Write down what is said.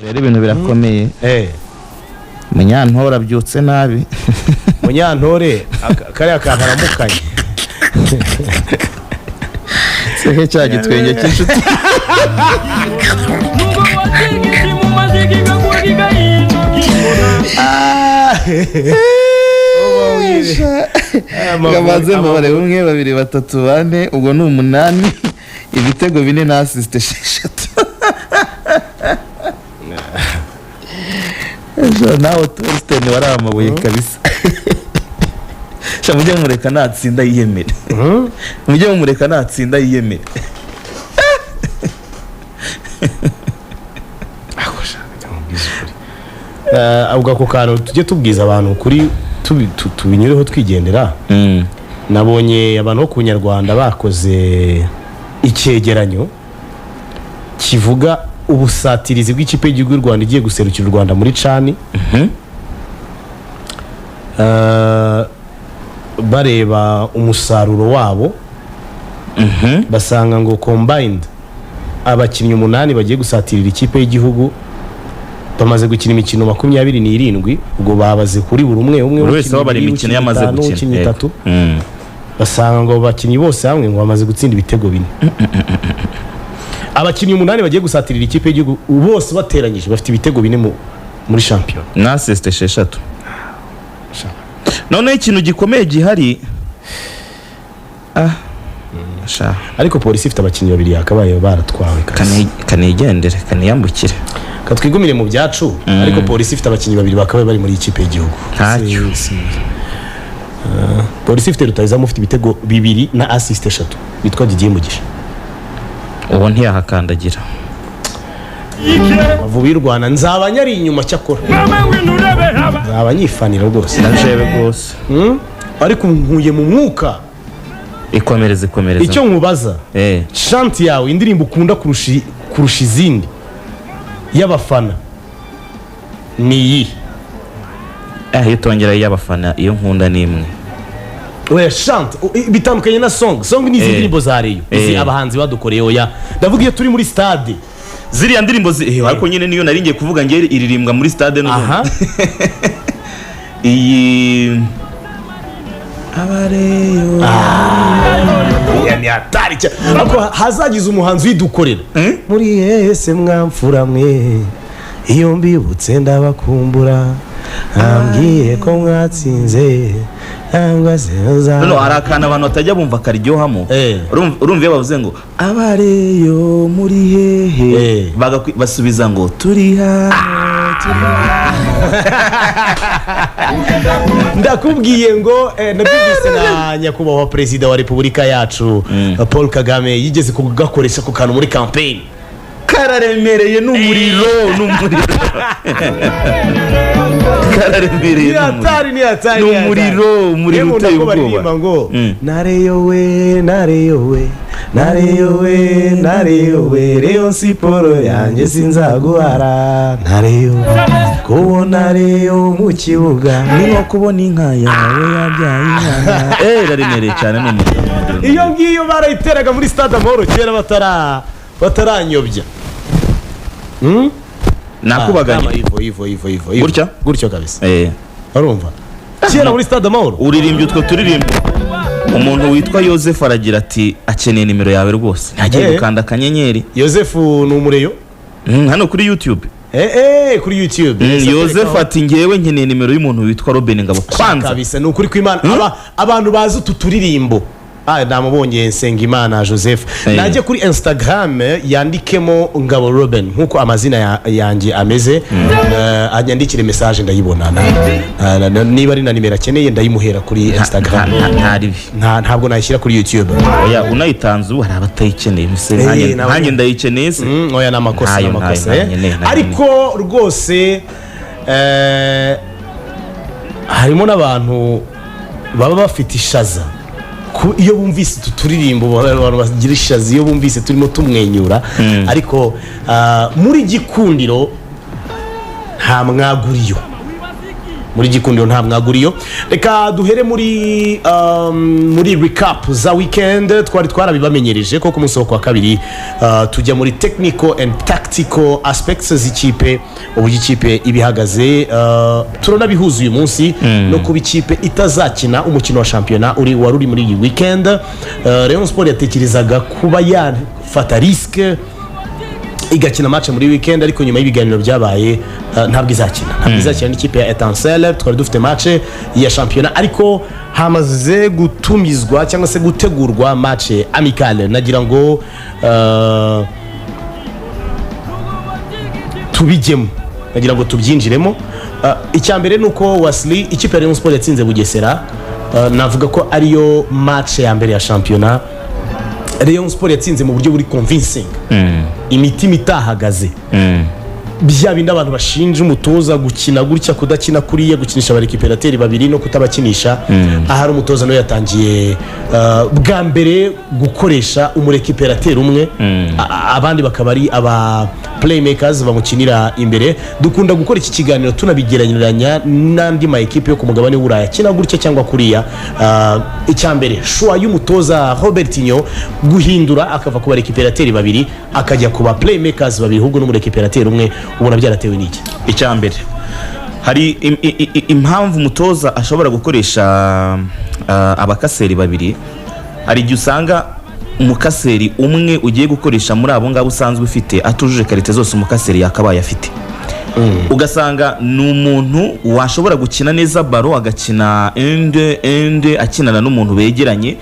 rero ibintu birakomeye Munyantore abyutse nabi Munyantore kariya kantu aramukanye sehe cya gitwenge cy'inshuti Gamaze mbare umwe babiri batatu bane ubwo ni 8 ibitego 4 na assist 6 nawe Torsten waramabuye kabisa mujye mureka natsinda yiyemere mujye mureka natsinda yiyemere avuga ko kantu tujye tubwiza abantu kuri tubinyureho twigendera nabonye abantu bo ku Nyarwanda bakoze icyegeranyo kivuga ubusatirizi bw'ikipe y'igihugu y'u Rwanda igiye guserukira u Rwanda muri CHAN bareba umusaruro wabo basanga ngo combined abakinnyi 8 bagiye gusatirira ikipe y'igihugu bamaze gukina imikino 27 ubwo babaze kuri buri umwe wese wabari imikino yamaze gukina 3 basanga ngo abakinnyi bose hamwe ngo bamaze gutsinda ibitego 4 abakinnyi 8 bagiye gusatirira ikipe y'igihugu bose bateranyije bafite ibitego 4 muri champion na assist 6 none ikintu gikomeye gihari ariko polisi ifite abakinnyi 2 yakabaye baratwawe kanigendere kaniyambukire katwigumire mu byacu ariko polisi ifite abakinnyi 2 bakabaye bari muri ikipe y'igihugu ntacyo polisi ifite rutayizamu ufite ibitego 2 na assist 3 bitwa Didier Mugisha ubu ntiyahakandagira Avubi y'u Rwanda nzabanyari inyuma cyakora abanyifanira rwose najebe rwose ariko nkuye mu mwuka ikomereza icyo nkubaza chant yawe indirimbo ukunda kurusha izindi y'abafana ni iyi yitongera y'abafana iyo nkunda nimwe we chant bitandukanye na song ni indirimbo za Rayon izi abahanzi badukoreye oya ndavuga iyo turi muri stade ziriya ndirimbo ariko nyine niyo naringiye kuvuga ngere iririmbwa muri stade no iyi abareyo yani atari ariko hazagize umuhanzi widukorera muri yese mwamfura mwe iyo mbibutse ndabakumbura ambwiye ko mwatsinze no harakana abantu batajya bumva karyohamo urumva iyo bavuze ngo abareyo muri hehe basubiza ngo turi hano ndakubwiye ngo nabyumvise na nyakubahwa perezida wa repubulika yacu Paul Kagame yigeze kugakoresha ku kantu muri campaign kararemereye n'umuriro kararemereye n'umuriro uteye ubwoba nareyowe Rayon Siporo yanjye sinzaguhara kubona Rayon mu kibuga ni nko kubona inka yawe yabyaye inyana raremereye cyane n'umuriro iyo ngiyo barayiteraga muri stade Amahoro kera bataranyobya nakubaganye ivo gutyo kabisa urumva kera muri stade Amahoro uririmbye utwo turirimbo umuntu witwa Joseph aragira ati akeneye nimero yawe rwose ntagiye gukanda akanyenyeri Joseph ni umureyo hano kuri YouTube kuri YouTube Joseph ati ngewe nkeneye nimero y'umuntu witwa Robin Ngabo kwanza kabisa ni ukuri kw'Imana abantu bazi utu turirimbo namubonye Nsengimana Joseph najye kuri Instagram yandikemo Ngabo Robin nkuko amazina yanjye ameze anyandikire message ndayibona niba ari na nimero akeneye ndayimuhera kuri Instagram ntabwo nayishyira kuri YouTube oya unayitanze ubu hari abatayikeneye nanjye ndayikeneye se oya n'amakosa ariko rwose harimo n'abantu baba bafite ishaza iyo bumvise tuturirimbo abantu bagira ishazi iyo bumvise turimo tumwenyura ariko muri Gikundiro nta mwaguriyo muri Gikundiro nta mwaguriyo. Reka duhere muri recap za weekend twari twarabibamenyereje ko ku munsi wa kabiri tujya muri technical and tactical aspects z'ikipe, ubu ikipe ibihagaze, turanabihuza uyu munsi no kuba ikipe itazakina umukino wa shampiyona wari muri iyi weekend. Rayon Sport yatekerezaga kuba yafata risk igakina match muri weekend, ariko nyuma y'ibiganiro byabaye ntabwo izakina n'ikipe ya Etincelle. Twari dufite match ya shampiyona, ariko hamaze gutumizwa cyangwa se gutegurwa match amicale. Nagira ngo tubijyemo, nagira ngo tubyinjiremo. Icyambere nuko Wasli ikipe ya Rayon Sport yatsinze Bugesera, navuga ko ariyo match ya mbere ya shampiyona Rayon Sport yatsinze mu buryo buri convincing, imitima itahagaze. Bya bindi abantu bashinja umutoza gukina gutya, kudakina kuriya, gukinisha abarekiperateri babiri no kutabakinisha. Ahari umutoza no yatangiye bwa mbere gukoresha umurekiperateri umwe, abandi bakaba ari aba playmakers bamukinira imbere. Dukunda gukora iki kiganiro tunabigereranya n'andi ma equipe yo ku mugabane w'Uburayi kina gutya cyangwa kuriya. Icyambere shwa y'umutoza Robertinho guhindura akava ku barekiperateri babiri akajya ku ba playmakers babiri, ahubwo n'umurekiperateri umwe, ubona byaratewe n'iki? Icyambere hari impamvu umutoza ashobora gukoresha abakaseri babiri. Hari igihe usanga umukaseri umwe ugiye gukoresha muri abo ngabo usanzwe ufite atujuje karite zose umukaseri yakabaye afite. Ugasanga ni umuntu washobora gukina neza baro, agakina ende akinana n'umuntu begeranye,